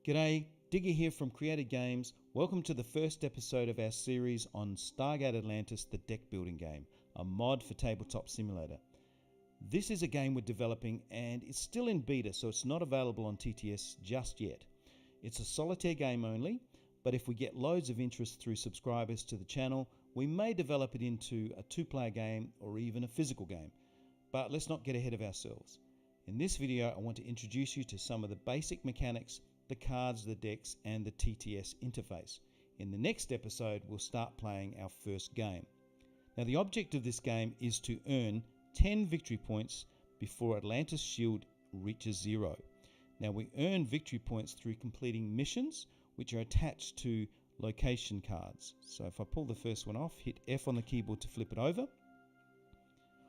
G'day, Digger here from Creative Games. Welcome to the first episode of our series on Stargate Atlantis, the deck building game, a mod for Tabletop Simulator. This is a game we're developing and it's still in beta, so it's not available on TTS just yet. It's a solitaire game only, but if we get loads of interest through subscribers to the channel, we may develop it into a two-player game or even a physical game. But let's not get ahead of ourselves. In this video, I want to introduce you to some of the basic mechanics, the cards, the decks, and the TTS interface. In the next episode, we'll start playing our first game. Now, the object of this game is to earn 10 victory points before Atlantis' shield reaches 0. Now, we earn victory points through completing missions, which are attached to location cards. So if I pull the first one off, hit F on the keyboard to flip it over,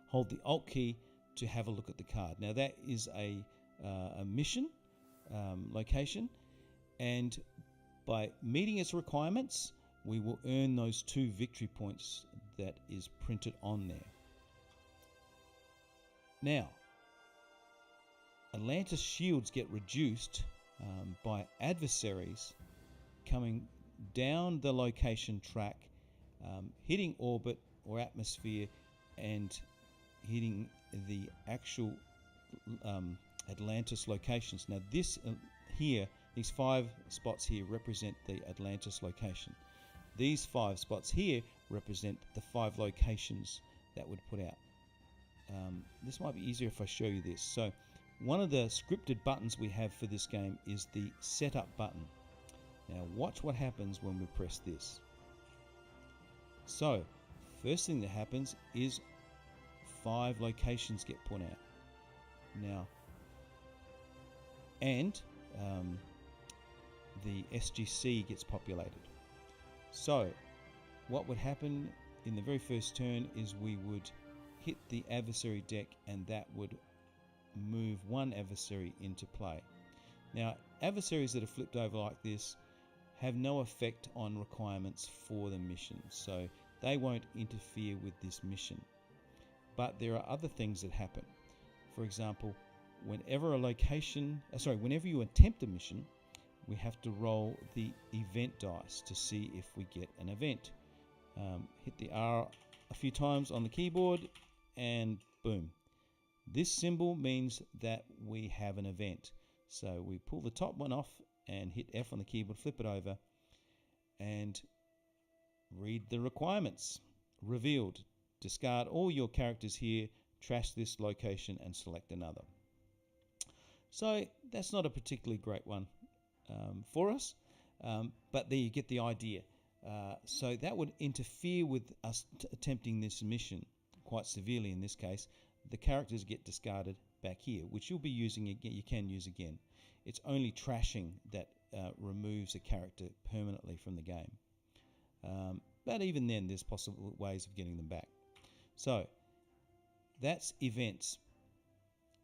hold the Alt key to have a look at the card. Now, that is a mission location, and by meeting its requirements we will earn those 2 victory points that is printed on there. Now, Atlantis shields get reduced by adversaries coming down the location track, hitting orbit or atmosphere and hitting the actual Atlantis locations. Now this here, these 5 spots here represent the Atlantis location. These 5 spots here represent the 5 locations that would put out. This might be easier if I show you this. So one of the scripted buttons we have for this game is the setup button. Now watch what happens when we press this. So first thing that happens is 5 locations get put out. Now, and the SGC gets populated. So what would happen in the very first turn is we would hit the adversary deck and that would move one adversary into play. Now, adversaries that are flipped over like this have no effect on requirements for the mission, so they won't interfere with this mission. But there are other things that happen. For example, whenever you attempt a mission, we have to roll the event dice to see if we get an event. Hit the R a few times on the keyboard and boom. This symbol means that we have an event. So we pull the top one off and hit F on the keyboard, flip it over and read the requirements. Revealed. Discard all your characters here, trash this location and select another. So that's not a particularly great one for us, but there you get the idea. So that would interfere with us attempting this mission quite severely in this case. The characters get discarded back here, which you'll be using again. You can use again. It's only trashing that removes a character permanently from the game. But even then, there's possible ways of getting them back. So that's events.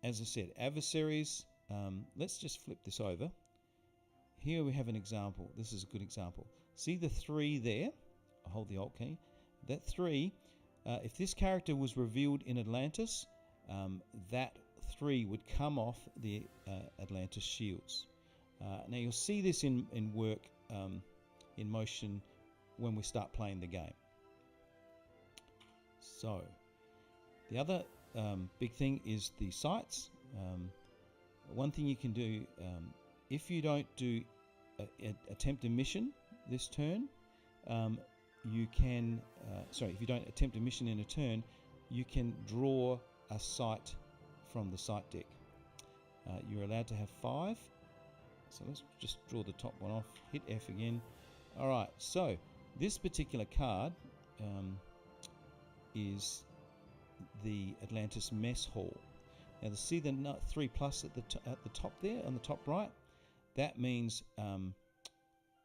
As I said, adversaries. Let's just flip this over. Here we have an example. This is a good example. See the 3 there? I'll hold the Alt key. That 3, if this character was revealed in Atlantis, that 3 would come off the Atlantis shields. Now you'll see this in work, in motion when we start playing the game. So the other big thing is the sights. One thing you can do, if you don't do attempt a mission this turn, you can, if you don't attempt a mission in a turn, you can draw a sight from the sight deck. You're allowed to have 5. So let's just draw the top one off, hit F again. Alright, so this particular card is the Atlantis Mess Hall. Now to see the 3 plus at the top there, on the top right, that means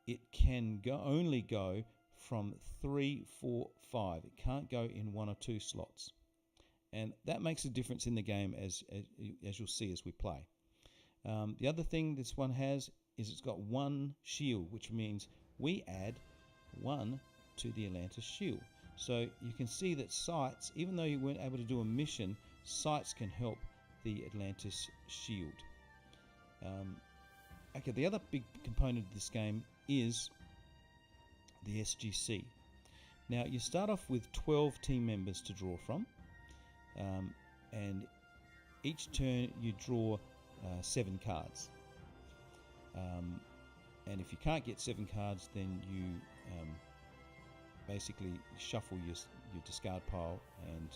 it can only go from 3, 4, 5. It can't go in 1 or 2 slots. And that makes a difference in the game as you'll see as we play. The other thing this one has is it's got 1 shield, which means we add 1 to the Atlantis shield. So you can see that sights, even though you weren't able to do a mission, sights can help the Atlantis shield. Okay, the other big component of this game is the SGC. Now, you start off with 12 team members to draw from, and each turn you draw 7 cards. And if you can't get 7 cards, then you basically shuffle your discard pile and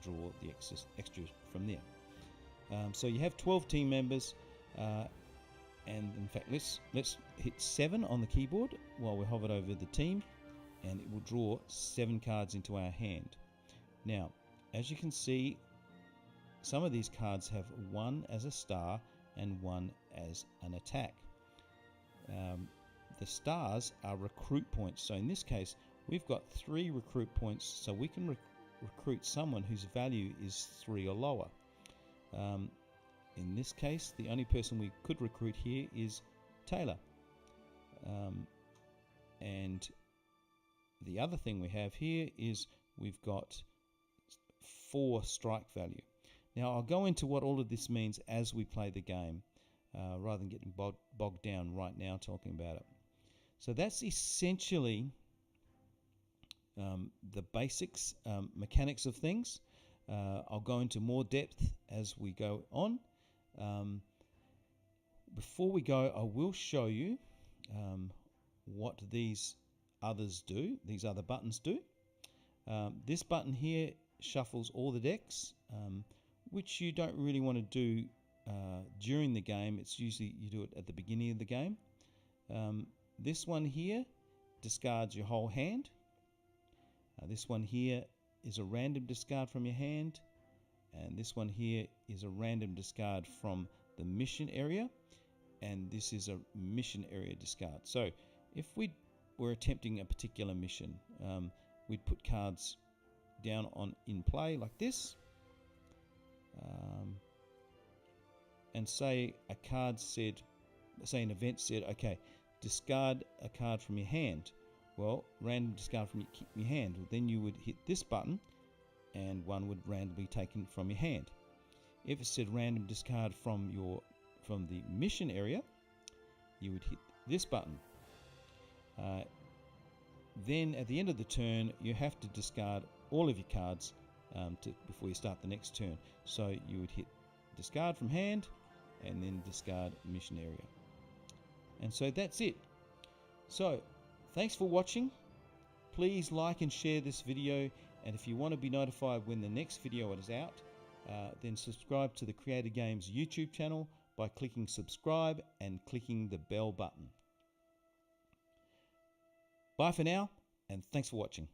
draw the extras from there. So you have 12 team members, and in fact let's hit 7 on the keyboard while we hover over the team, and it will draw 7 cards into our hand. Now, as you can see, some of these cards have 1 as a star and 1 as an attack. The stars are recruit points, so in this case we've got 3 recruit points, so we can recruit someone whose value is 3 or lower. In this case, the only person we could recruit here is Taylor. And the other thing we have here is we've got 4 strike value. Now, I'll go into what all of this means as we play the game, rather than getting bogged down right now talking about it. So that's essentially the basics, mechanics of things. I'll go into more depth as we go on. Before we go, I will show you what these others do, these other buttons do. This button here shuffles all the decks, which you don't really want to do during the game. It's usually you do it at the beginning of the game. This one here discards your whole hand. This one here is a random discard from your hand, and this one here is a random discard from the mission area, and this is a mission area discard. So if we were attempting a particular mission, we'd put cards down in play like this, and say a card said, say an event said, okay, discard a card from your hand. Well, random discard from your hand. Then you would hit this button, and one would randomly be taken from your hand. If it said random discard from the mission area, you would hit this button. Then at the end of the turn, you have to discard all of your cards before you start the next turn. So you would hit discard from hand, and then discard mission area. And so that's it. So thanks for watching. Please like and share this video, and if you want to be notified when the next video is out, then subscribe to the Creator Games YouTube channel by clicking subscribe and clicking the bell button. Bye for now, and thanks for watching.